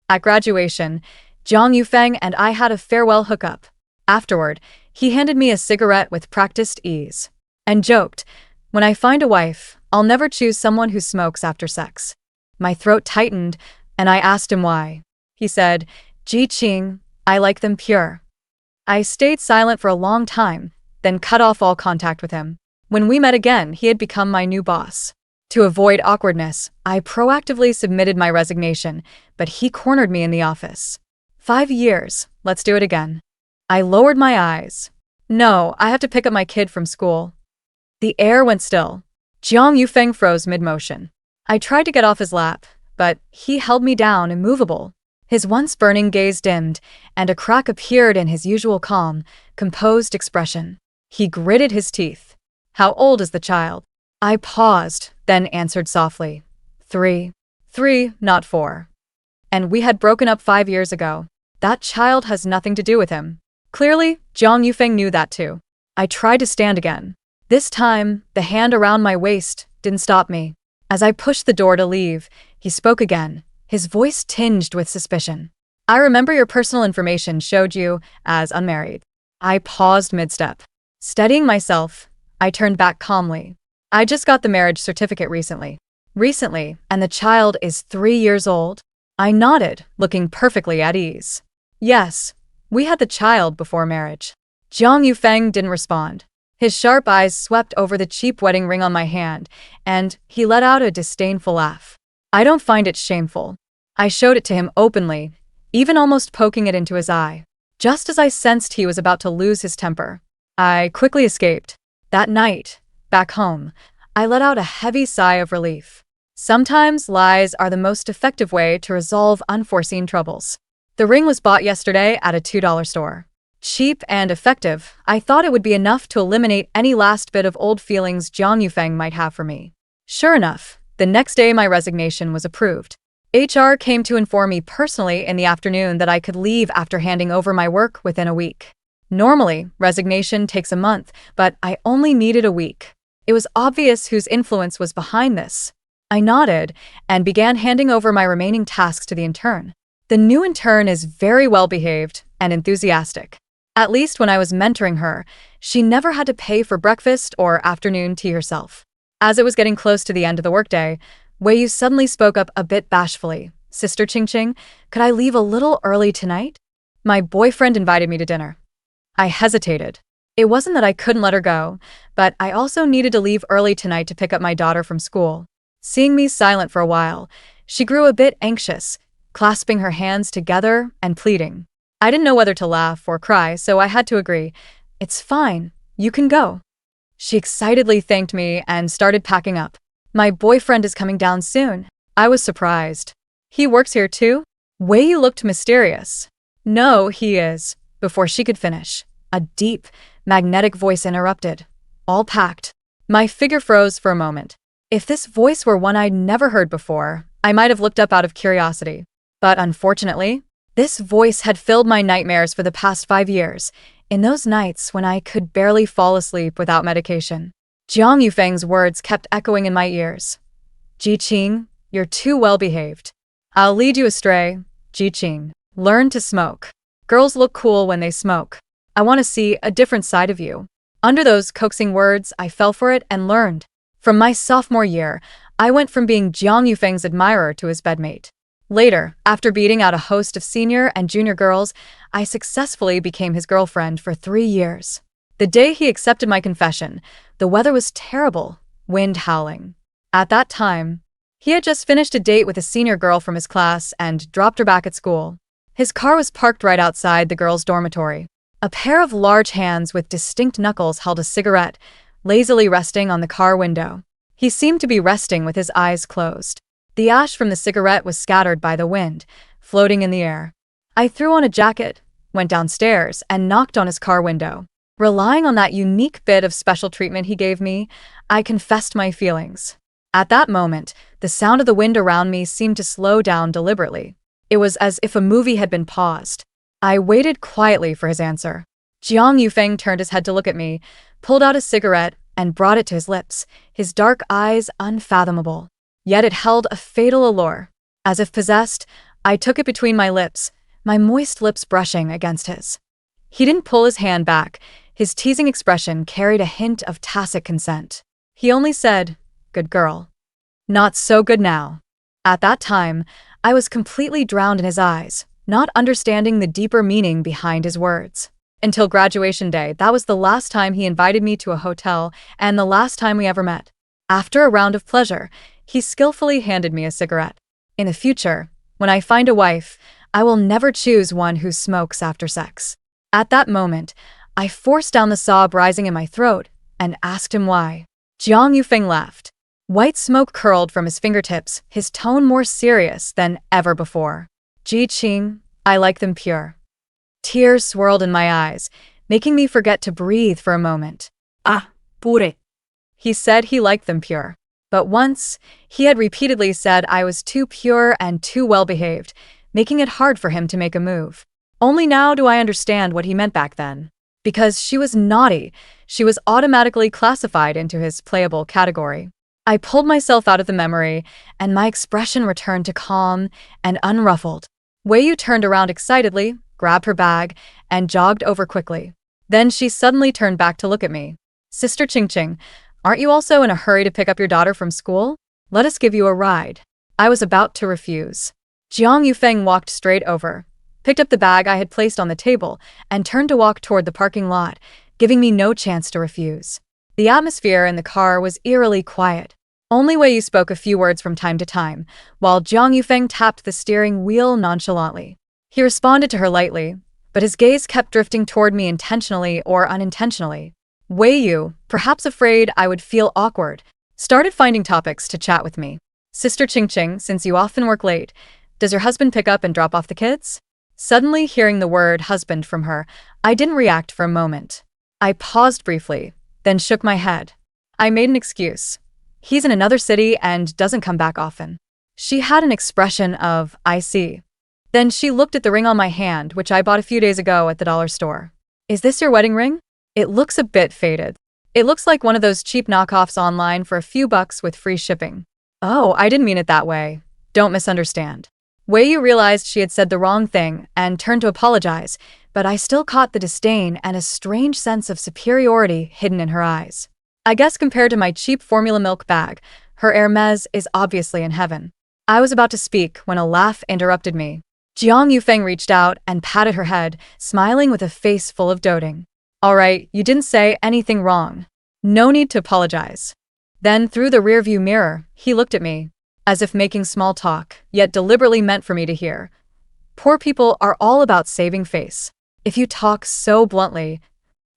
At graduation, Jiang Yufeng and I had a farewell hookup. Afterward, he handed me a cigarette with practiced ease and joked, "When I find a wife, I'll never choose someone who smokes after sex." My throat tightened, and I asked him why. He said, "Ji Qing, I like them pure." I stayed silent for a long time, then cut off all contact with him. When we met again, he had become my new boss. To avoid awkwardness, I proactively submitted my resignation, but he cornered me in the office. 5 years, let's do it again. I lowered my eyes. No, I have to pick up my kid from school. The air went still. Jiang Yufeng froze mid-motion. I tried to get off his lap, but he held me down, immovable. His once burning gaze dimmed, and a crack appeared in his usual calm, composed expression. He gritted his teeth. "How old is the child?" I paused, then answered softly. 3. 3, not 4. And we had broken up 5 years ago. That child has nothing to do with him. Clearly, Jiang Yufeng knew that too. I tried to stand again. This time, the hand around my waist didn't stop me. As I pushed the door to leave, he spoke again, his voice tinged with suspicion. "I remember your personal information showed you as unmarried." I paused mid-step. Steadying myself, I turned back calmly. "I just got the marriage certificate recently." "Recently, and the child is 3 years old?" I nodded, looking perfectly at ease. "Yes, we had the child before marriage." Jiang Yufeng didn't respond. His sharp eyes swept over the cheap wedding ring on my hand, and he let out a disdainful laugh. "I don't find it shameful." I showed it to him openly, even almost poking it into his eye. Just as I sensed he was about to lose his temper, I quickly escaped. That night, back home, I let out a heavy sigh of relief. Sometimes lies are the most effective way to resolve unforeseen troubles. The ring was bought yesterday at a $2 store. Cheap and effective, I thought it would be enough to eliminate any last bit of old feelings Jiang Yufeng might have for me. Sure enough, the next day my resignation was approved. HR came to inform me personally in the afternoon that I could leave after handing over my work within a week. Normally, resignation takes a month, but I only needed a week. It was obvious whose influence was behind this. I nodded and began handing over my remaining tasks to the intern. The new intern is very well behaved and enthusiastic. At least when I was mentoring her, she never had to pay for breakfast or afternoon tea herself. As it was getting close to the end of the workday, Wei Yu suddenly spoke up a bit bashfully. "Sister Ching Ching, could I leave a little early tonight? My boyfriend invited me to dinner." I hesitated. It wasn't that I couldn't let her go, but I also needed to leave early tonight to pick up my daughter from school. Seeing me silent for a while, she grew a bit anxious, clasping her hands together and pleading. I didn't know whether to laugh or cry, so I had to agree. "It's fine, you can go." She excitedly thanked me and started packing up. "My boyfriend is coming down soon." I was surprised. "He works here too?" Wei Yu looked mysterious. "No, he is." Before she could finish, a deep, magnetic voice interrupted. "All packed." My figure froze for a moment. If this voice were one I'd never heard before, I might have looked up out of curiosity. But unfortunately, this voice had filled my nightmares for the past 5 years, in those nights when I could barely fall asleep without medication. Jiang Yufeng's words kept echoing in my ears. "Ji Qing, you're too well behaved. I'll lead you astray, Ji Qing. Learn to smoke. Girls look cool when they smoke. I want to see a different side of you." Under those coaxing words, I fell for it and learned. From my sophomore year, I went from being Jiang Yufeng's admirer to his bedmate. Later, after beating out a host of senior and junior girls, I successfully became his girlfriend for 3 years. The day he accepted my confession, the weather was terrible, wind howling. At that time, he had just finished a date with a senior girl from his class and dropped her back at school. His car was parked right outside the girls' dormitory. A pair of large hands with distinct knuckles held a cigarette, lazily resting on the car window. He seemed to be resting with his eyes closed. The ash from the cigarette was scattered by the wind, floating in the air. I threw on a jacket, went downstairs, and knocked on his car window. Relying on that unique bit of special treatment he gave me, I confessed my feelings. At that moment, the sound of the wind around me seemed to slow down deliberately. It was as if a movie had been paused. I waited quietly for his answer. Jiang Yufeng turned his head to look at me, pulled out a cigarette, and brought it to his lips, his dark eyes unfathomable. Yet it held a fatal allure. As if possessed, I took it between my lips, my moist lips brushing against his. He didn't pull his hand back. His teasing expression carried a hint of tacit consent. He only said, "Good girl." Not so good now. At that time, I was completely drowned in his eyes, not understanding the deeper meaning behind his words. Until graduation day, that was the last time he invited me to a hotel and the last time we ever met. After a round of pleasure, he skillfully handed me a cigarette. In the future, when I find a wife, I will never choose one who smokes after sex. At that moment, I forced down the sob rising in my throat and asked him why. Jiang Yufeng laughed. White smoke curled from his fingertips, his tone more serious than ever before. Ji Qing, I like them pure. Tears swirled in my eyes, making me forget to breathe for a moment. Ah, pure. He said he liked them pure. But once, he had repeatedly said I was too pure and too well-behaved, making it hard for him to make a move. Only now do I understand what he meant back then. Because she was naughty, she was automatically classified into his playable category. I pulled myself out of the memory, and my expression returned to calm and unruffled. Wei Yu turned around excitedly, grabbed her bag, and jogged over quickly. Then she suddenly turned back to look at me. Sister Qingqing, aren't you also in a hurry to pick up your daughter from school? Let us give you a ride. I was about to refuse. Jiang Yufeng walked straight over, picked up the bag I had placed on the table, and turned to walk toward the parking lot, giving me no chance to refuse. The atmosphere in the car was eerily quiet. Only Wei Yu spoke a few words from time to time, while Jiang Yufeng tapped the steering wheel nonchalantly. He responded to her lightly, but his gaze kept drifting toward me intentionally or unintentionally. Wei Yu, perhaps afraid I would feel awkward, started finding topics to chat with me. Sister Qingqing, since you often work late, does your husband pick up and drop off the kids? Suddenly hearing the word husband from her, I didn't react for a moment. I paused briefly, then shook my head. I made an excuse. He's in another city and doesn't come back often. She had an expression of, I see. Then she looked at the ring on my hand, which I bought a few days ago at the dollar store. Is this your wedding ring? It looks a bit faded. It looks like one of those cheap knockoffs online for a few bucks with free shipping. Oh, I didn't mean it that way. Don't misunderstand. Wei Yu realized she had said the wrong thing and turned to apologize, but I still caught the disdain and a strange sense of superiority hidden in her eyes. I guess compared to my cheap formula milk bag, her Hermes is obviously in heaven. I was about to speak when a laugh interrupted me. Jiang Yufeng reached out and patted her head, smiling with a face full of doting. All right, you didn't say anything wrong. No need to apologize. Then through the rearview mirror, he looked at me, as if making small talk, yet deliberately meant for me to hear. Poor people are all about saving face. If you talk so bluntly,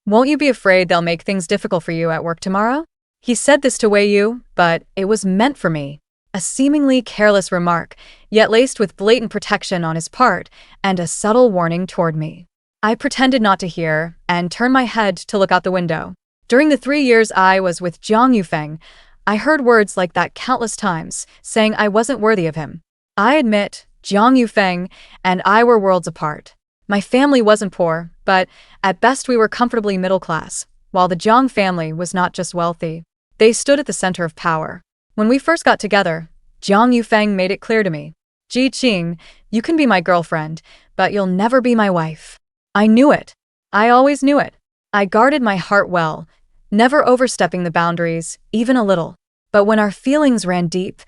won't you be afraid they'll make things difficult for you at work tomorrow? He said this to Wei Yu, but it was meant for me. A seemingly careless remark, yet laced with blatant protection on his part, and a subtle warning toward me. I pretended not to hear, and turned my head to look out the window. During the 3 years I was with Jiang Yufeng, I heard words like that countless times, saying I wasn't worthy of him. I admit, Jiang Yufeng and I were worlds apart. My family wasn't poor, but at best we were comfortably middle class, while the Jiang family was not just wealthy. They stood at the center of power. When we first got together, Jiang Yufeng made it clear to me, Ji Qing, you can be my girlfriend, but you'll never be my wife. I knew it. I always knew it. I guarded my heart well, never overstepping the boundaries, even a little. But when our feelings ran deep,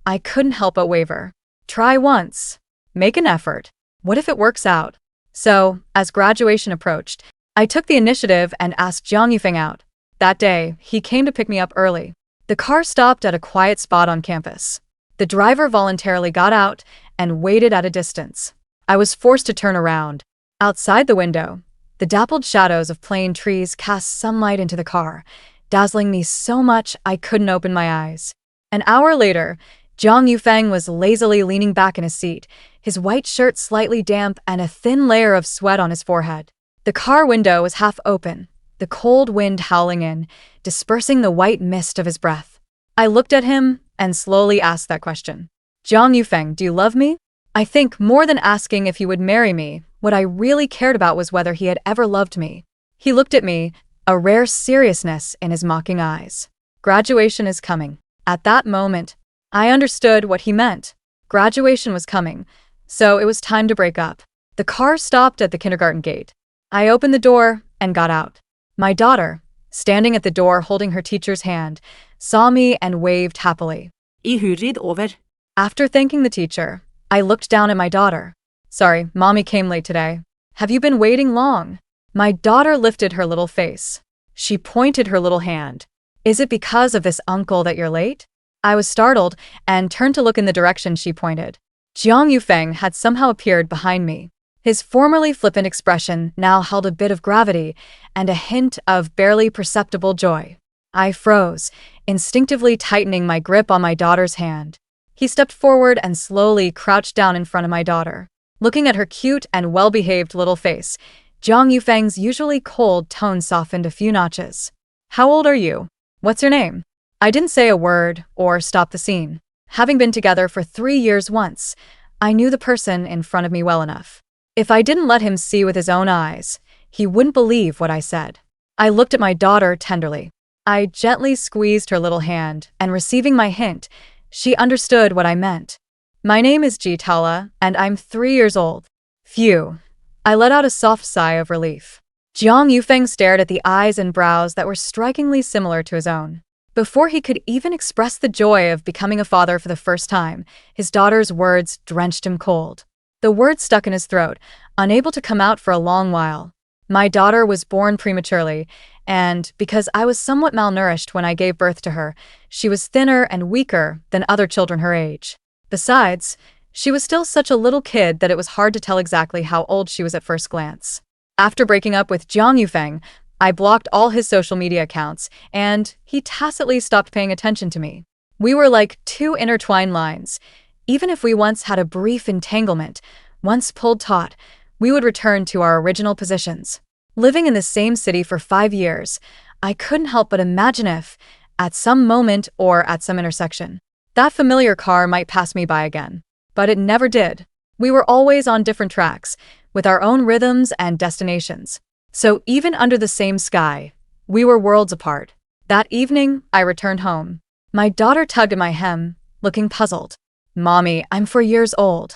I couldn't help but waver. Try once. Make an effort. What if it works out? So, as graduation approached, I took the initiative and asked Jiang Yufeng out. That day, he came to pick me up early. The car stopped at a quiet spot on campus. The driver voluntarily got out and waited at a distance. I was forced to turn around. Outside the window, the dappled shadows of plane trees cast sunlight into the car, dazzling me so much I couldn't open my eyes. An hour later, Jiang Yufeng was lazily leaning back in his seat, his white shirt slightly damp and a thin layer of sweat on his forehead. The car window was half open, the cold wind howling in, dispersing the white mist of his breath. I looked at him and slowly asked that question. Jiang Yufeng, do you love me? I think more than asking if he would marry me, what I really cared about was whether he had ever loved me. He looked at me, a rare seriousness in his mocking eyes. Graduation is coming. At that moment, I understood what he meant. Graduation was coming, So it was time to break up. The car stopped at the kindergarten gate. I opened the door and got out. My daughter, standing at the door holding her teacher's hand, saw me and waved happily. Ihurid over. After thanking the teacher, I looked down at my daughter. Sorry, mommy came late today. Have you been waiting long? My daughter lifted her little face. She pointed her little hand. Is it because of this uncle that you're late? I was startled and turned to look in the direction she pointed. Jiang Yufeng had somehow appeared behind me. His formerly flippant expression now held a bit of gravity and a hint of barely perceptible joy. I froze, instinctively tightening my grip on my daughter's hand. He stepped forward and slowly crouched down in front of my daughter. Looking at her cute and well-behaved little face, Jiang Yufeng's usually cold tone softened a few notches. How old are you? What's your name? I didn't say a word or stop the scene. Having been together for 3 years once, I knew the person in front of me well enough. If I didn't let him see with his own eyes, he wouldn't believe what I said. I looked at my daughter tenderly. I gently squeezed her little hand, and receiving my hint, she understood what I meant. My name is Jitala, and I'm 3 years old. Phew. I let out a soft sigh of relief. Jiang Yufeng stared at the eyes and brows that were strikingly similar to his own. Before he could even express the joy of becoming a father for the first time, his daughter's words drenched him cold. The words stuck in his throat, unable to come out for a long while. My daughter was born prematurely, and because I was somewhat malnourished when I gave birth to her, she was thinner and weaker than other children her age. Besides, she was still such a little kid that it was hard to tell exactly how old she was at first glance. After breaking up with Jiang Yufeng, I blocked all his social media accounts, and he tacitly stopped paying attention to me. We were like two intertwined lines. Even if we once had a brief entanglement, once pulled taut, we would return to our original positions. Living in the same city for 5 years, I couldn't help but imagine if, at some moment or at some intersection, that familiar car might pass me by again. But it never did. We were always on different tracks, with our own rhythms and destinations. So even under the same sky, we were worlds apart. That evening, I returned home. My daughter tugged at my hem, looking puzzled. Mommy, I'm 4 years old.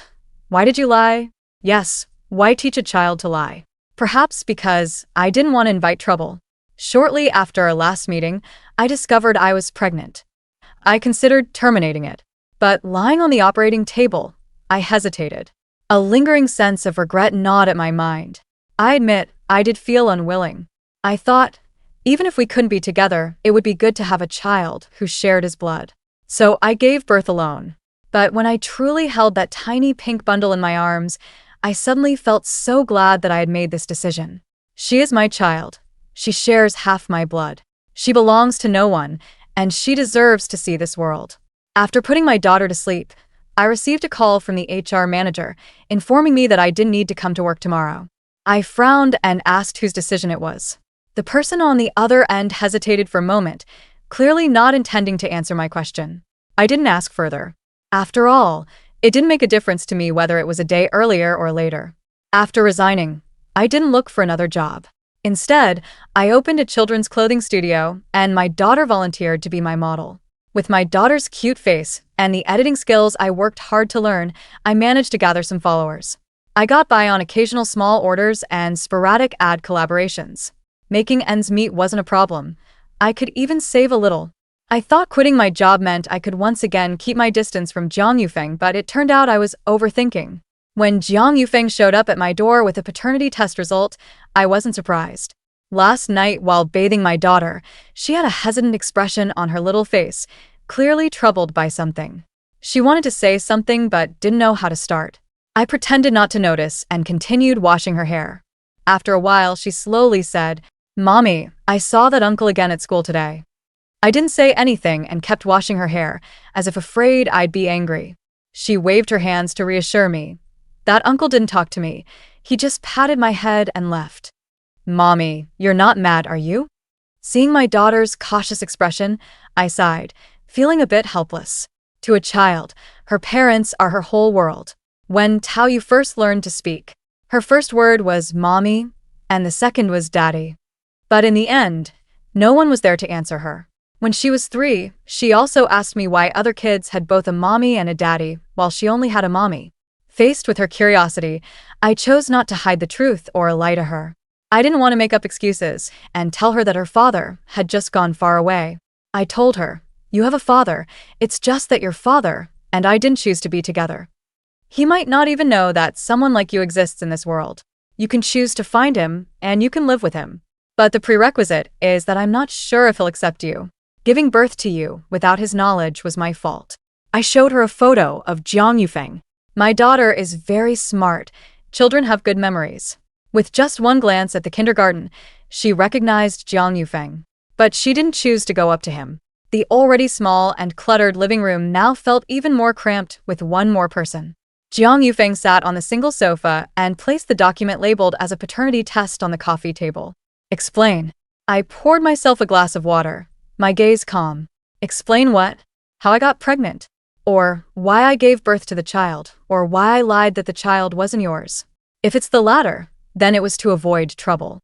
Why did you lie? Yes, why teach a child to lie? Perhaps because I didn't want to invite trouble. Shortly after our last meeting, I discovered I was pregnant. I considered terminating it, but lying on the operating table, I hesitated. A lingering sense of regret gnawed at my mind. I admit, I did feel unwilling. I thought, even if we couldn't be together, it would be good to have a child who shared his blood. So I gave birth alone. But when I truly held that tiny pink bundle in my arms, I suddenly felt so glad that I had made this decision. She is my child. She shares half my blood. She belongs to no one, and she deserves to see this world. After putting my daughter to sleep, I received a call from the HR manager, informing me that I didn't need to come to work tomorrow. I frowned and asked whose decision it was. The person on the other end hesitated for a moment, clearly not intending to answer my question. I didn't ask further. After all, it didn't make a difference to me whether it was a day earlier or later. After resigning, I didn't look for another job. Instead, I opened a children's clothing studio, and my daughter volunteered to be my model. With my daughter's cute face and the editing skills I worked hard to learn, I managed to gather some followers. I got by on occasional small orders and sporadic ad collaborations. Making ends meet wasn't a problem. I could even save a little. I thought quitting my job meant I could once again keep my distance from Jiang Yufeng, but it turned out I was overthinking. When Jiang Yufeng showed up at my door with a paternity test result, I wasn't surprised. Last night, while bathing my daughter, she had a hesitant expression on her little face, clearly troubled by something. She wanted to say something but didn't know how to start. I pretended not to notice and continued washing her hair. After a while, she slowly said, "Mommy, I saw that uncle again at school today." I didn't say anything and kept washing her hair, as if afraid I'd be angry. She waved her hands to reassure me. That uncle didn't talk to me. He just patted my head and left. "Mommy, you're not mad, are you?" Seeing my daughter's cautious expression, I sighed, feeling a bit helpless. To a child, her parents are her whole world. When Taoyu first learned to speak, her first word was "mommy," and the second was "daddy." But in the end, no one was there to answer her. When she was 3, she also asked me why other kids had both a mommy and a daddy, while she only had a mommy. Faced with her curiosity, I chose not to hide the truth or lie to her. I didn't want to make up excuses and tell her that her father had just gone far away. I told her, "You have a father, it's just that your father and I didn't choose to be together. He might not even know that someone like you exists in this world. You can choose to find him, and you can live with him. But the prerequisite is that I'm not sure if he'll accept you. Giving birth to you without his knowledge was my fault." I showed her a photo of Jiang Yufeng. My daughter is very smart. Children have good memories. With just one glance at the kindergarten, she recognized Jiang Yufeng. But she didn't choose to go up to him. The already small and cluttered living room now felt even more cramped with one more person. Jiang Yufeng sat on the single sofa and placed the document labeled as a paternity test on the coffee table. "Explain." I poured myself a glass of water, my gaze calm. "Explain what?" "How I got pregnant. Or why I gave birth to the child, or why I lied that the child wasn't yours. If it's the latter, then it was to avoid trouble.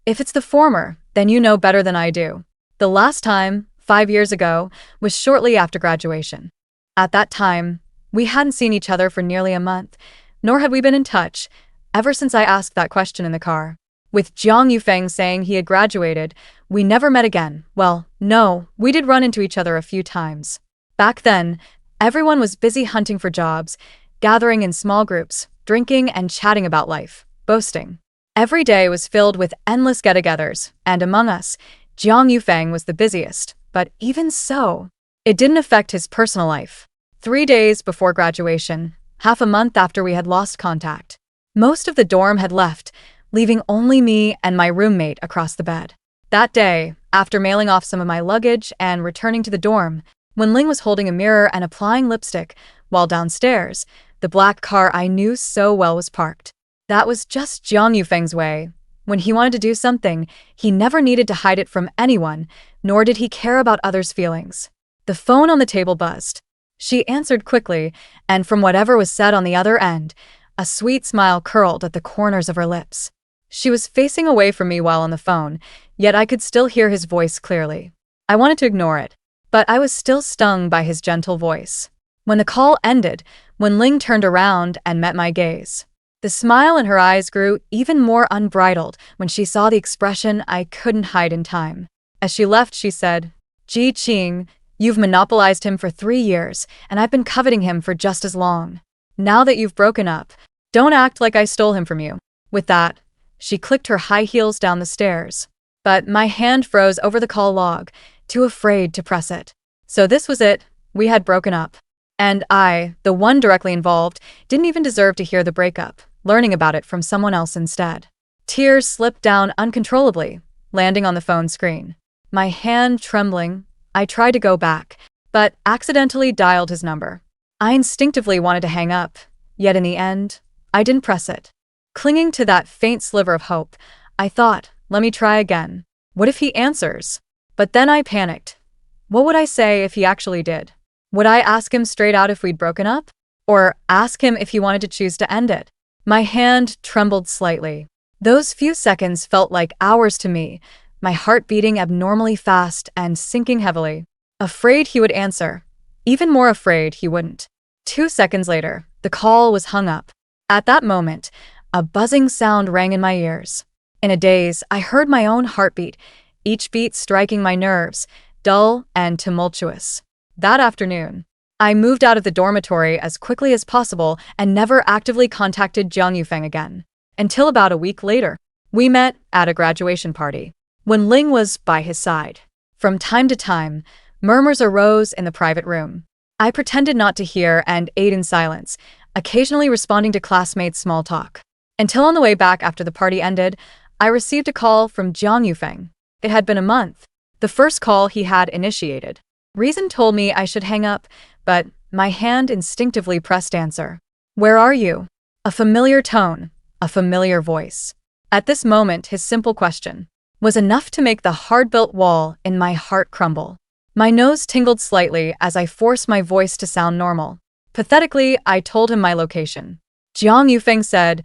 If it's the former, then you know better than I do. The last time, 5 years ago, was shortly after graduation. At that time, we hadn't seen each other for nearly a month, nor had we been in touch, ever since I asked that question in the car. With Jiang Yufeng saying he had graduated, we never met again. Well, no, we did run into each other a few times. Back then, everyone was busy hunting for jobs, gathering in small groups, drinking and chatting about life, boasting. Every day was filled with endless get-togethers, and among us, Jiang Yufeng was the busiest, but even so, it didn't affect his personal life. 3 days before graduation, half a month after we had lost contact, most of the dorm had left, leaving only me and my roommate across the bed. That day, after mailing off some of my luggage and returning to the dorm, when Ling was holding a mirror and applying lipstick, while downstairs, the black car I knew so well was parked. That was just Jiang Yufeng's way. When he wanted to do something, he never needed to hide it from anyone, nor did he care about others' feelings. The phone on the table buzzed. She answered quickly, and from whatever was said on the other end, a sweet smile curled at the corners of her lips. She was facing away from me while on the phone, yet I could still hear his voice clearly. I wanted to ignore it, but I was still stung by his gentle voice. When the call ended, when Ling turned around and met my gaze, the smile in her eyes grew even more unbridled when she saw the expression I couldn't hide in time. As she left, she said, "Ji Qing, you've monopolized him for 3 years, and I've been coveting him for just as long. Now that you've broken up, don't act like I stole him from you." With that, she clicked her high heels down the stairs. But my hand froze over the call log, too afraid to press it. So this was it, we had broken up. And I, the one directly involved, didn't even deserve to hear the breakup, learning about it from someone else instead. Tears slipped down uncontrollably, landing on the phone screen. My hand trembling, I tried to go back, but accidentally dialed his number. I instinctively wanted to hang up, yet in the end, I didn't press it. Clinging to that faint sliver of hope, I thought, let me try again. What if he answers? But then I panicked. What would I say if he actually did? Would I ask him straight out if we'd broken up? Or ask him if he wanted to choose to end it? My hand trembled slightly. Those few seconds felt like hours to me, my heart beating abnormally fast and sinking heavily. Afraid he would answer. Even more afraid he wouldn't. 2 seconds later, the call was hung up. At that moment, a buzzing sound rang in my ears. In a daze, I heard my own heartbeat, each beat striking my nerves, dull and tumultuous. That afternoon, I moved out of the dormitory as quickly as possible and never actively contacted Jiang Yufeng again. Until about a week later, we met at a graduation party, when Ling was by his side. From time to time, murmurs arose in the private room. I pretended not to hear and ate in silence, occasionally responding to classmates' small talk. Until on the way back after the party ended, I received a call from Jiang Yufeng. It had been a month. The first call he had initiated. Reason told me I should hang up, but my hand instinctively pressed answer. "Where are you?" A familiar tone, a familiar voice. At this moment, his simple question was enough to make the hard-built wall in my heart crumble. My nose tingled slightly as I forced my voice to sound normal. Pathetically, I told him my location. Jiang Yufeng said,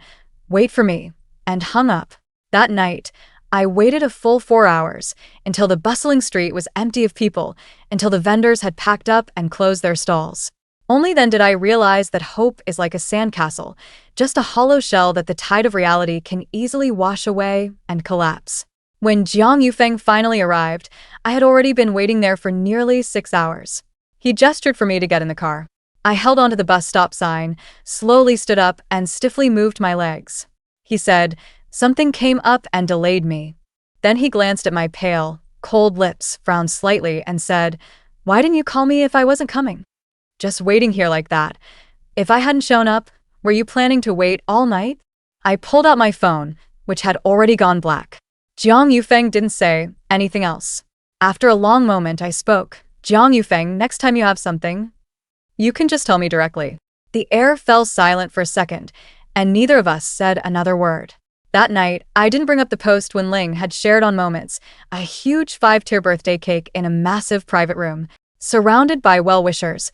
"Wait for me," and hung up. That night, I waited a full 4 hours, until the bustling street was empty of people, until the vendors had packed up and closed their stalls. Only then did I realize that hope is like a sandcastle, just a hollow shell that the tide of reality can easily wash away and collapse. When Jiang Yufeng finally arrived, I had already been waiting there for nearly 6 hours. He gestured for me to get in the car. I held onto the bus stop sign, slowly stood up, and stiffly moved my legs. He said, "Something came up and delayed me." Then he glanced at my pale, cold lips, frowned slightly, and said, "Why didn't you call me if I wasn't coming? Just waiting here like that. If I hadn't shown up, were you planning to wait all night?" I pulled out my phone, which had already gone black. Jiang Yufeng didn't say anything else. After a long moment, I spoke. "Jiang Yufeng, next time you have something, you can just tell me directly." The air fell silent for a second, and neither of us said another word. That night, I didn't bring up the post Wenling had shared on Moments, a huge 5-tier birthday cake in a massive private room, surrounded by well-wishers,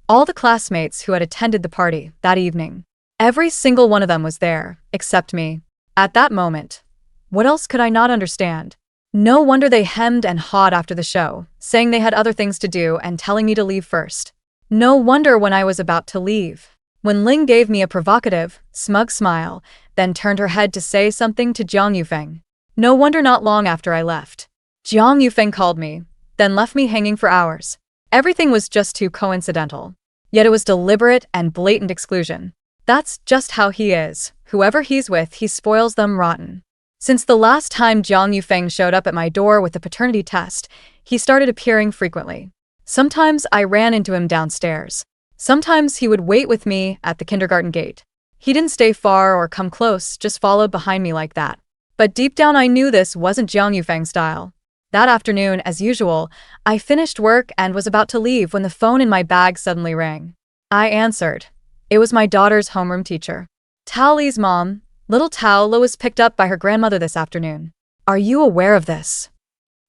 all the classmates who had attended the party that evening. Every single one of them was there, except me. At that moment, what else could I not understand? No wonder they hemmed and hawed after the show, saying they had other things to do and telling me to leave first. No wonder when I was about to leave, Wenling gave me a provocative, smug smile, then turned her head to say something to Jiang Yufeng. No wonder not long after I left, Jiang Yufeng called me, then left me hanging for hours. Everything was just too coincidental. Yet it was deliberate and blatant exclusion. That's just how he is. Whoever he's with, he spoils them rotten. Since the last time Jiang Yufeng showed up at my door with the paternity test, he started appearing frequently. Sometimes I ran into him downstairs. Sometimes he would wait with me at the kindergarten gate. He didn't stay far or come close, just followed behind me like that. But deep down I knew this wasn't Jiang Yufeng's style. That afternoon, as usual, I finished work and was about to leave when the phone in my bag suddenly rang. I answered. It was my daughter's homeroom teacher. "Tao Li's mom. Little Tao Lo was picked up by her grandmother this afternoon. Are you aware of this?"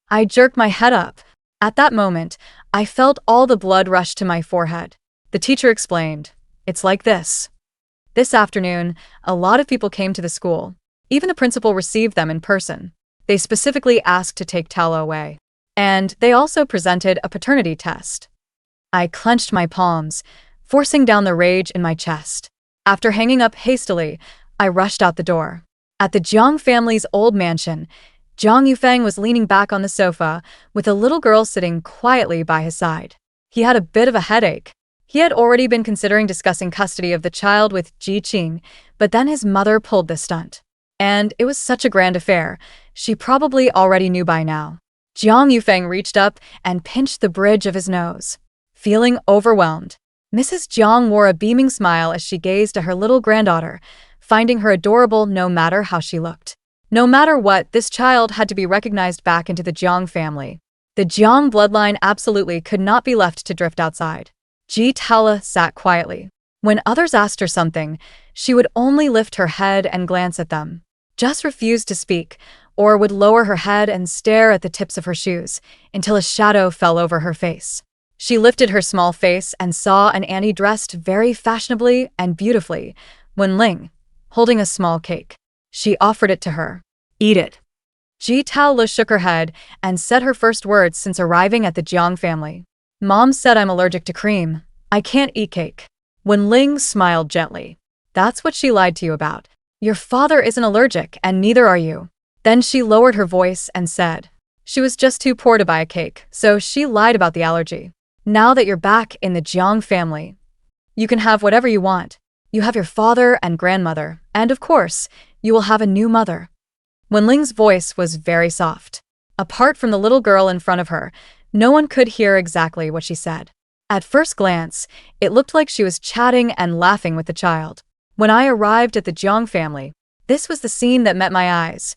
I jerked my head up. At that moment, I felt all the blood rush to my forehead. The teacher explained. "It's like this. This afternoon, a lot of people came to the school. Even the principal received them in person. They specifically asked to take Tao Lo away. And they also presented a paternity test." I clenched my palms, forcing down the rage in my chest. After hanging up hastily, I rushed out the door. At the Jiang family's old mansion, Jiang Yufeng was leaning back on the sofa, with a little girl sitting quietly by his side. He had a bit of a headache. He had already been considering discussing custody of the child with Ji Qing, but then his mother pulled the stunt. And it was such a grand affair, she probably already knew by now. Jiang Yufeng reached up and pinched the bridge of his nose. Feeling overwhelmed, Mrs. Jiang wore a beaming smile as she gazed at her little granddaughter, finding her adorable no matter how she looked. No matter what, this child had to be recognized back into the Jiang family. The Jiang bloodline absolutely could not be left to drift outside. Ji Taola sat quietly. When others asked her something, she would only lift her head and glance at them, just refused to speak, or would lower her head and stare at the tips of her shoes until a shadow fell over her face. She lifted her small face and saw an Annie dressed very fashionably and beautifully, Wenling, holding a small cake. She offered it to her. "Eat it." Ji Taola shook her head and said her first words since arriving at the Jiang family. "Mom said I'm allergic to cream. I can't eat cake." Wenling smiled gently. "That's what she lied to you about. Your father isn't allergic and neither are you." Then she lowered her voice and said, "She was just too poor to buy a cake, so she lied about the allergy. Now that you're back in the Jiang family, you can have whatever you want. You have your father and grandmother, and of course, you will have a new mother." Wenling's voice was very soft. Apart from the little girl in front of her, no one could hear exactly what she said. At first glance, it looked like she was chatting and laughing with the child. When I arrived at the Jiang family, this was the scene that met my eyes.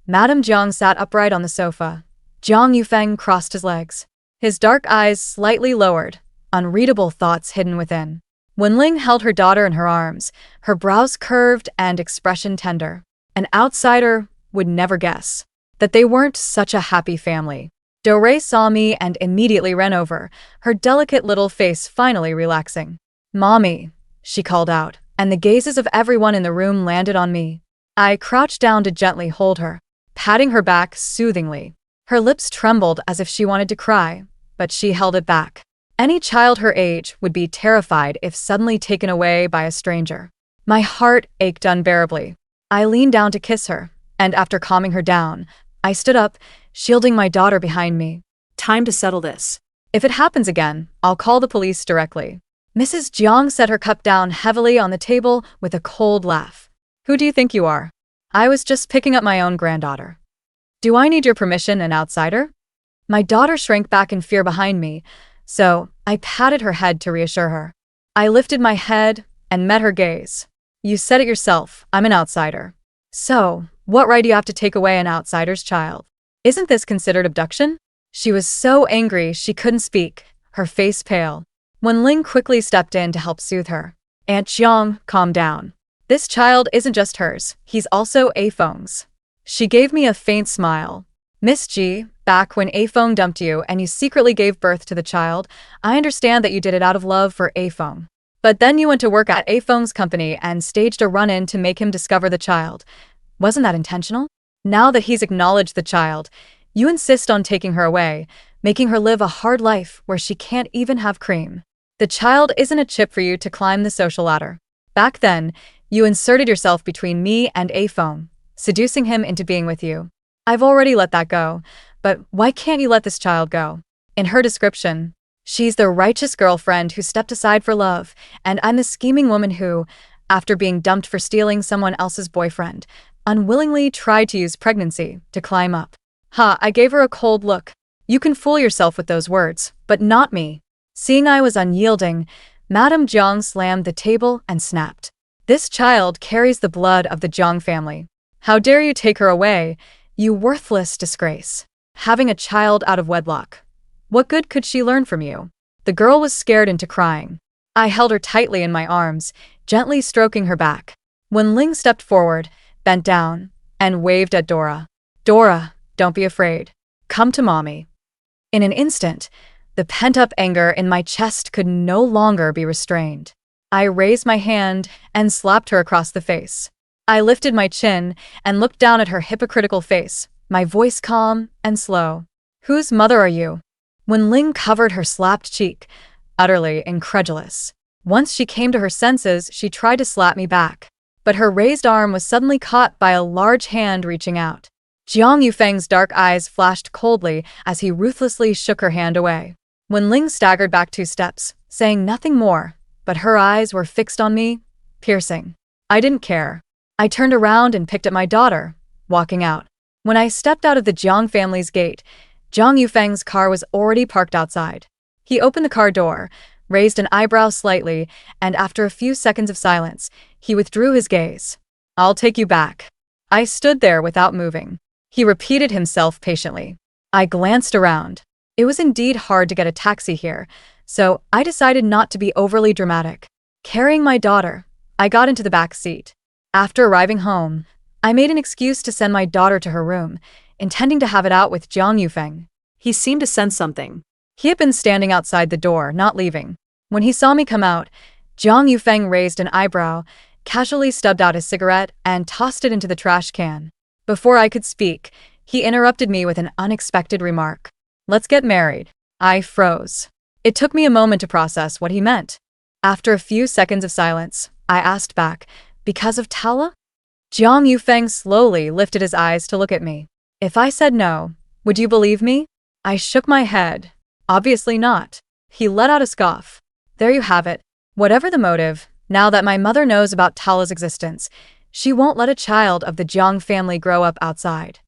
Madame Jiang sat upright on the sofa. Jiang Yufeng crossed his legs, his dark eyes slightly lowered, unreadable thoughts hidden within. Wenling held her daughter in her arms, her brows curved and expression tender. An outsider would never guess that they weren't such a happy family. Doré saw me and immediately ran over, her delicate little face finally relaxing. "Mommy," she called out, and the gazes of everyone in the room landed on me. I crouched down to gently hold her, patting her back soothingly. Her lips trembled as if she wanted to cry, but she held it back. Any child her age would be terrified if suddenly taken away by a stranger. My heart ached unbearably. I leaned down to kiss her, and after calming her down, I stood up, shielding my daughter behind me. Time to settle this. If it happens again, I'll call the police directly. Mrs. Jiang set her cup down heavily on the table with a cold laugh. Who do you think you are? I was just picking up my own granddaughter. Do I need your permission, an outsider? My daughter shrank back in fear behind me, so I patted her head to reassure her. I lifted my head and met her gaze. You said it yourself, I'm an outsider. So, what right do you have to take away an outsider's child? Isn't this considered abduction? She was so angry she couldn't speak, her face pale. Wen Ling quickly stepped in to help soothe her. Aunt Jiang, calm down. This child isn't just hers, he's also A-Feng's. She gave me a faint smile. Miss Ji, back when A-Feng dumped you and you secretly gave birth to the child, I understand that you did it out of love for A-Feng. But then you went to work at A-Feng's company and staged a run-in to make him discover the child. Wasn't that intentional? Now that he's acknowledged the child, you insist on taking her away, making her live a hard life where she can't even have cream. The child isn't a chip for you to climb the social ladder. Back then, you inserted yourself between me and A-Feng, seducing him into being with you. I've already let that go, but why can't you let this child go? In her description, she's the righteous girlfriend who stepped aside for love, and I'm the scheming woman who, after being dumped for stealing someone else's boyfriend, unwillingly tried to use pregnancy to climb up. I gave her a cold look. You can fool yourself with those words, but not me. Seeing I was unyielding, Madame Jiang slammed the table and snapped. This child carries the blood of the Jiang family. How dare you take her away, you worthless disgrace. Having a child out of wedlock. What good could she learn from you? The girl was scared into crying. I held her tightly in my arms, gently stroking her back. Wen Ling stepped forward, bent down, and waved at Dora. Dora, don't be afraid. Come to mommy. In an instant, the pent-up anger in my chest could no longer be restrained. I raised my hand and slapped her across the face. I lifted my chin and looked down at her hypocritical face, my voice calm and slow. Whose mother are you? Wen Ling covered her slapped cheek, utterly incredulous. Once she came to her senses, she tried to slap me back. But her raised arm was suddenly caught by a large hand reaching out. Jiang Yufeng's dark eyes flashed coldly as he ruthlessly shook her hand away. Wen Ling staggered back 2 steps, saying nothing more, but her eyes were fixed on me, piercing. I didn't care. I turned around and picked up my daughter, walking out. When I stepped out of the Jiang family's gate, Jiang Yufeng's car was already parked outside. He opened the car door, raised an eyebrow slightly, and after a few seconds of silence, he withdrew his gaze. I'll take you back. I stood there without moving. He repeated himself patiently. I glanced around. It was indeed hard to get a taxi here, so I decided not to be overly dramatic. Carrying my daughter, I got into the back seat. After arriving home, I made an excuse to send my daughter to her room, intending to have it out with Jiang Yufeng. He seemed to sense something. He had been standing outside the door, not leaving. When he saw me come out, Jiang Yufeng raised an eyebrow, casually stubbed out his cigarette, and tossed it into the trash can. Before I could speak, he interrupted me with an unexpected remark. Let's get married. I froze. It took me a moment to process what he meant. After a few seconds of silence, I asked back, because of Tala? Jiang Yufeng slowly lifted his eyes to look at me. If I said no, would you believe me? I shook my head. Obviously not. He let out a scoff. There you have it. Whatever the motive, now that my mother knows about Tala's existence, she won't let a child of the Jiang family grow up outside.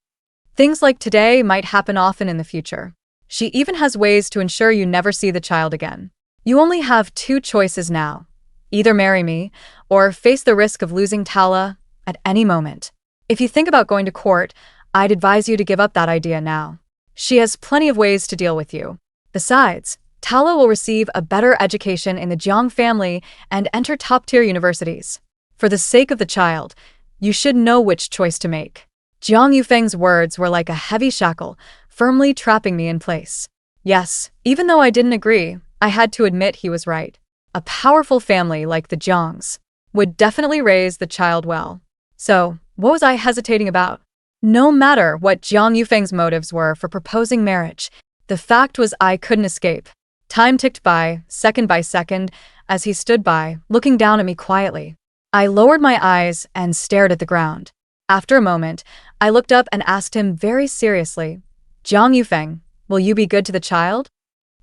Things like today might happen often in the future. She even has ways to ensure you never see the child again. You only have 2 choices now. Either marry me, or face the risk of losing Tala at any moment. If you think about going to court, I'd advise you to give up that idea now. She has plenty of ways to deal with you. Besides, Tala will receive a better education in the Jiang family and enter top-tier universities. For the sake of the child, you should know which choice to make. Jiang Yufeng's words were like a heavy shackle, firmly trapping me in place. Yes, even though I didn't agree, I had to admit he was right. A powerful family like the Jiangs would definitely raise the child well. So, what was I hesitating about? No matter what Jiang Yufeng's motives were for proposing marriage, the fact was I couldn't escape. Time ticked by second, as he stood by, looking down at me quietly. I lowered my eyes and stared at the ground. After a moment, I looked up and asked him very seriously, Jiang Yufeng, will you be good to the child?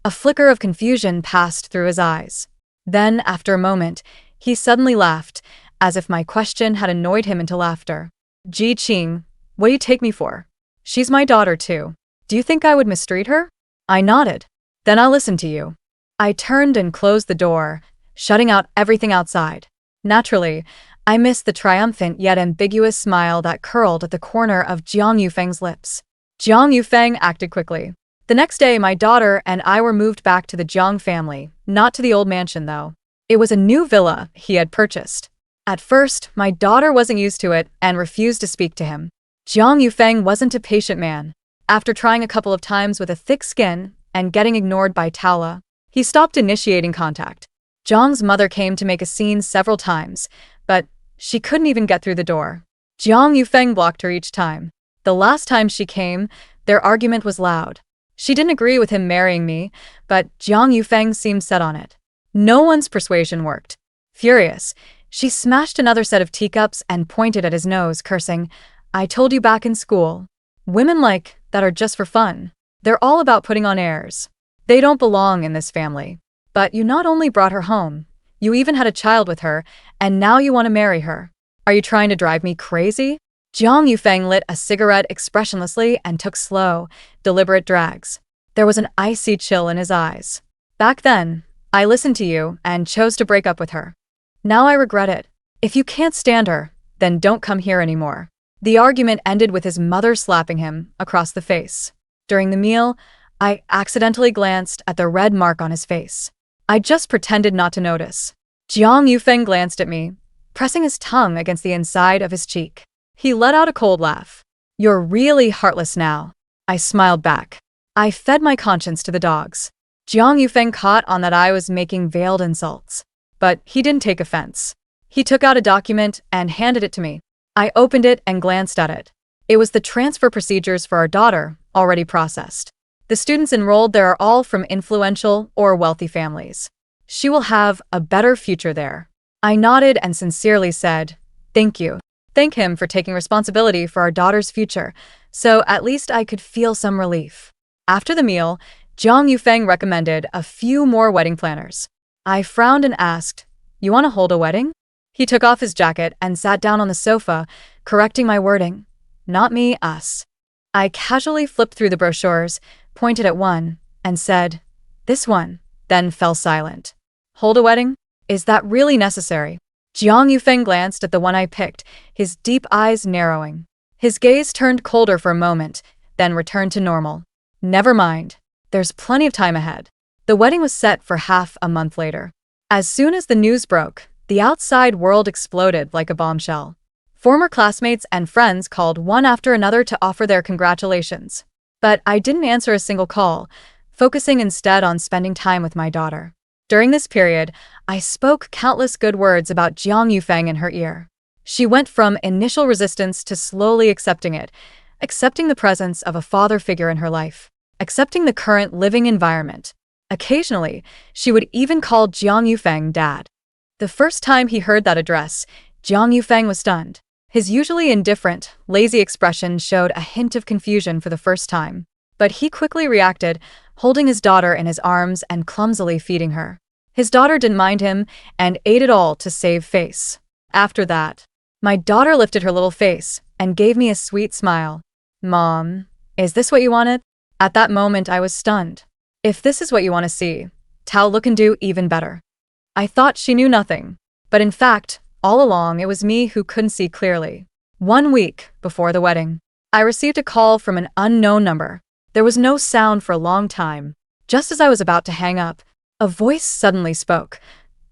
A flicker of confusion passed through his eyes. Then, after a moment, he suddenly laughed, as if my question had annoyed him into laughter. Ji Qing, what do you take me for? She's my daughter too. Do you think I would mistreat her? I nodded. Then I'll listen to you. I turned and closed the door, shutting out everything outside. Naturally, I missed the triumphant yet ambiguous smile that curled at the corner of Jiang Yufeng's lips. Jiang Yufeng acted quickly. The next day, my daughter and I were moved back to the Jiang family, not to the old mansion though. It was a new villa he had purchased. At first, my daughter wasn't used to it and refused to speak to him. Jiang Yufeng wasn't a patient man. After trying a couple of times with a thick skin and getting ignored by Taola, he stopped initiating contact. Jiang's mother came to make a scene several times, but she couldn't even get through the door. Jiang Yufeng blocked her each time. The last time she came, their argument was loud. She didn't agree with him marrying me, but Jiang Yufeng seemed set on it. No one's persuasion worked. Furious, she smashed another set of teacups and pointed at his nose, cursing, I told you back in school. Women like that are just for fun. They're all about putting on airs. They don't belong in this family. But you not only brought her home, you even had a child with her, and now you want to marry her. Are you trying to drive me crazy? Jiang Yufeng lit a cigarette expressionlessly and took slow, deliberate drags. There was an icy chill in his eyes. Back then, I listened to you and chose to break up with her. Now I regret it. If you can't stand her, then don't come here anymore. The argument ended with his mother slapping him across the face. During the meal, I accidentally glanced at the red mark on his face. I just pretended not to notice. Jiang Yufeng glanced at me, pressing his tongue against the inside of his cheek. He let out a cold laugh. You're really heartless now. I smiled back. I fed my conscience to the dogs. Jiang Yufeng caught on that I was making veiled insults. But he didn't take offense. He took out a document and handed it to me. I opened it and glanced at it. It was the transfer procedures for our daughter, already processed. The students enrolled there are all from influential or wealthy families. She will have a better future there. I nodded and sincerely said, thank you. Thank him for taking responsibility for our daughter's future, so at least I could feel some relief. After the meal, Jiang Yufeng recommended a few more wedding planners. I frowned and asked, you want to hold a wedding? He took off his jacket and sat down on the sofa, correcting my wording. Not me, us. I casually flipped through the brochures, pointed at one, and said, this one, then fell silent. Hold a wedding? Is that really necessary? Jiang Yufeng glanced at the one I picked, his deep eyes narrowing. His gaze turned colder for a moment, then returned to normal. Never mind. There's plenty of time ahead. The wedding was set for half a month later. As soon as the news broke, the outside world exploded like a bombshell. Former classmates and friends called one after another to offer their congratulations. But I didn't answer a single call, focusing instead on spending time with my daughter. During this period, I spoke countless good words about Jiang Yufeng in her ear. She went from initial resistance to slowly accepting it, accepting the presence of a father figure in her life, accepting the current living environment. Occasionally, she would even call Jiang Yufeng dad. The first time he heard that address, Jiang Yufeng was stunned. His usually indifferent, lazy expression showed a hint of confusion for the first time. But he quickly reacted, holding his daughter in his arms and clumsily feeding her. His daughter didn't mind him and ate it all to save face. After that, my daughter lifted her little face and gave me a sweet smile. Mom, is this what you wanted? At that moment, I was stunned. If this is what you want to see, Tao look and do even better. I thought she knew nothing, but in fact, all along it was me who couldn't see clearly. 1 week before the wedding, I received a call from an unknown number. There was no sound for a long time. Just as I was about to hang up, a voice suddenly spoke.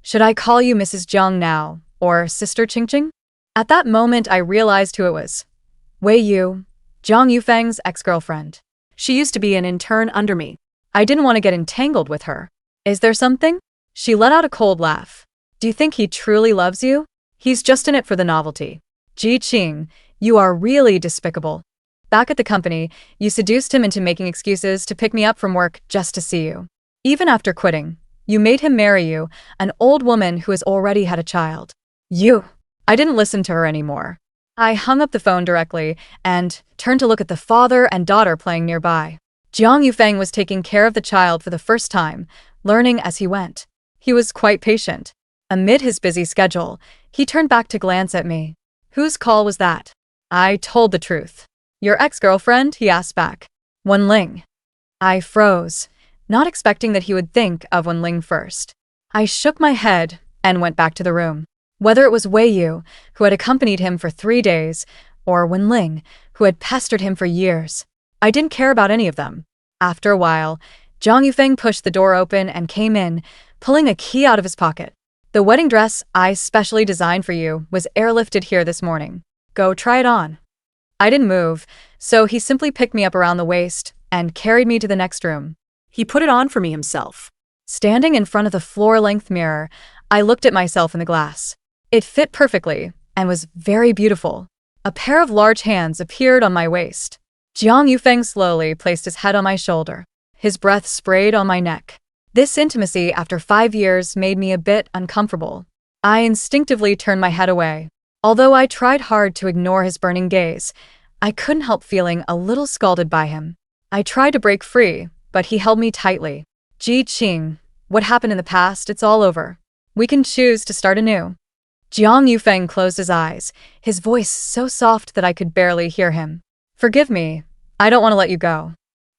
Should I call you Mrs. Jiang now, or Sister Qingqing? At that moment, I realized who it was. Wei Yu, Jiang Yufeng's ex-girlfriend. She used to be an intern under me. I didn't want to get entangled with her. Is there something? She let out a cold laugh. Do you think he truly loves you? He's just in it for the novelty. Ji Qing, you are really despicable. Back at the company, you seduced him into making excuses to pick me up from work just to see you. Even after quitting, you made him marry you, an old woman who has already had a child. You. I didn't listen to her anymore. I hung up the phone directly and turned to look at the father and daughter playing nearby. Jiang Yufeng was taking care of the child for the first time, learning as he went. He was quite patient. Amid his busy schedule, he turned back to glance at me. Whose call was that? I told the truth. Your ex-girlfriend? He asked back. Wenling. I froze, not expecting that he would think of Wenling first. I shook my head and went back to the room. Whether it was Wei Yu, who had accompanied him for 3 days, or Wenling, who had pestered him for years, I didn't care about any of them. After a while, Jiang Yufeng pushed the door open and came in, pulling a key out of his pocket. The wedding dress I specially designed for you was airlifted here this morning. Go try it on. I didn't move, so he simply picked me up around the waist and carried me to the next room. He put it on for me himself. Standing in front of the floor-length mirror, I looked at myself in the glass. It fit perfectly and was very beautiful. A pair of large hands appeared on my waist. Jiang Yufeng slowly placed his head on my shoulder. His breath sprayed on my neck. This intimacy after 5 years made me a bit uncomfortable. I instinctively turned my head away. Although I tried hard to ignore his burning gaze, I couldn't help feeling a little scalded by him. I tried to break free, but he held me tightly. Ji Qing, what happened in the past, it's all over. We can choose to start anew. Jiang Yufeng closed his eyes, his voice so soft that I could barely hear him. Forgive me, I don't want to let you go.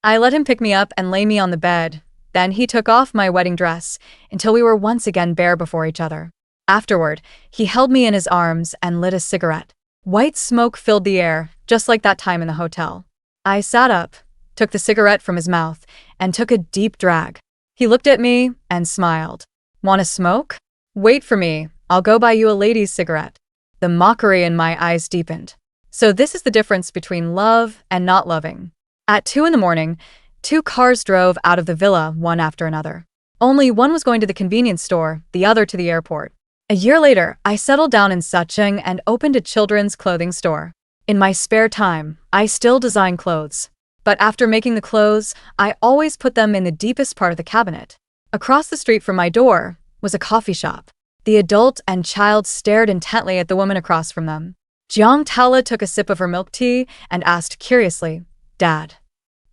I let him pick me up and lay me on the bed. Then he took off my wedding dress until we were once again bare before each other. Afterward, he held me in his arms and lit a cigarette. White smoke filled the air, just like that time in the hotel. I sat up, took the cigarette from his mouth, and took a deep drag. He looked at me and smiled. Want to smoke? Wait for me, I'll go buy you a lady's cigarette. The mockery in my eyes deepened. So this is the difference between love and not loving. At 2 in the morning, 2 cars drove out of the villa one after another. Only one was going to the convenience store, the other to the airport. A year later, I settled down in Sacheng and opened a children's clothing store. In my spare time, I still design clothes. But after making the clothes, I always put them in the deepest part of the cabinet. Across the street from my door was a coffee shop. The adult and child stared intently at the woman across from them. Jiang Tala took a sip of her milk tea and asked curiously, Dad,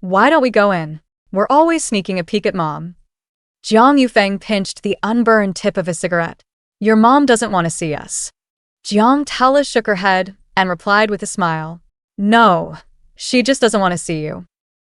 why don't we go in? We're always sneaking a peek at Mom. Jiang Yufeng pinched the unburned tip of his cigarette. Your mom doesn't want to see us. Jiang Tala shook her head and replied with a smile. No, she just doesn't want to see you.